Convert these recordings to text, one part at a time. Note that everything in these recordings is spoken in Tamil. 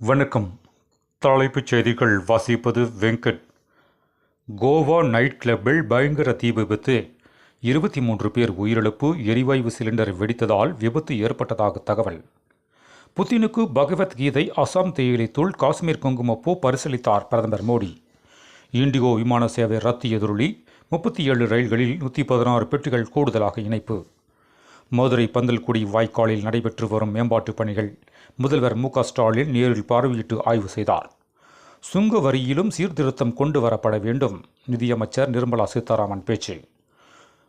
வணக்கம். தலைப்புச் செய்திகள் வாசிப்பது வெங்கட். கோவா நைட் கிளப்பில் பயங்கர தீ விபத்து. 23 பேர் உயிரிழப்பு. எரிவாயு சிலிண்டர் வெடித்ததால் விபத்து ஏற்பட்டதாக தகவல். புதினுக்கு பகவத்கீதை, அசாம் தேயிலை தூள், காஷ்மீர் குங்குமப்பூ பரிசீலித்தார் பிரதமர் மோடி. இண்டிகோ விமான சேவை ரத்து எதிரொலி. 37 ரயில்களில் 116 பெட்டிகள் கூடுதலாக இணைப்பு. மதுரை பந்தல்குடி வாய்க்காலில் நடைபெற்று வரும் மேம்பாட்டுப் பணிகள் முதல்வர் மு.க.ஸ்டாலின் நேரில் பார்வையிட்டு ஆய்வு செய்தார். சுங்க வரியிலும் சீர்திருத்தம் கொண்டு வரப்பட வேண்டும். நிதியமைச்சர் நிர்மலா சீதாராமன் பேச்சு.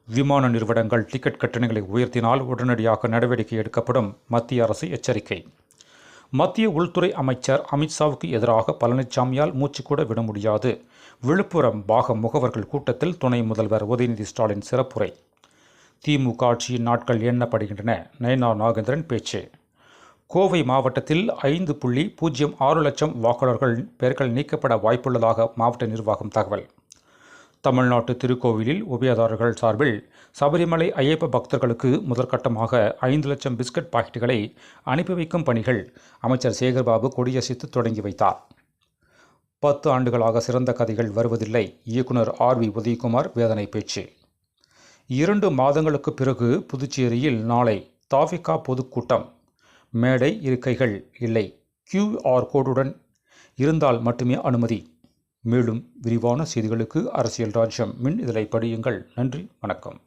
விமான நிறுவனங்கள் டிக்கெட் கட்டணங்களை உயர்த்தினால் உடனடியாக நடவடிக்கை எடுக்கப்படும். மத்திய அரசு எச்சரிக்கை. மத்திய உள்துறை அமைச்சர் அமித்ஷாவுக்கு எதிராக பழனிசாமியால் மூச்சுக்கூட விட முடியாது. விழுப்புரம் பாகம் முகவர்கள் கூட்டத்தில் துணை முதல்வர் உதயநிதி ஸ்டாலின் சிறப்புரை. திமுக ஆட்சியின் நாட்கள் எண்ணப்படுகின்றன. நயனா நாகேந்திரன் பேச்சு. கோவை மாவட்டத்தில் 5.06 லட்சம் வாக்காளர்கள் பெயர்கள் நீக்கப்பட வாய்ப்புள்ளதாக மாவட்ட நிர்வாகம் தகவல். தமிழ்நாட்டு திருக்கோவிலில் உபயதாரர்கள் சார்பில் சபரிமலை ஐயப்ப பக்தர்களுக்கு முதற்கட்டமாக 5 லட்சம் பிஸ்கட் பாக்கெட்டுகளை அனுப்பி வைக்கும் பணிகள் அமைச்சர் சேகர்பாபு கொடியசைத்து தொடங்கி வைத்தார். 10 ஆண்டுகளாக சிறந்த கதைகள் வருவதில்லை. இயக்குனர் R.V. உதயகுமார் வேதனை பேச்சு. 2 மாதங்களுக்கு பிறகு புதுச்சேரியில் நாளை தாவிகா பொதுக்கூட்டம். மேடை இருக்கைகள் இல்லை. QR கோடுடன் இருந்தால் மட்டுமே அனுமதி. மேலும் விரிவான செய்திகளுக்கு அரசியல் ராஜ்யம் மின் இதழை படியுங்கள். நன்றி, வணக்கம்.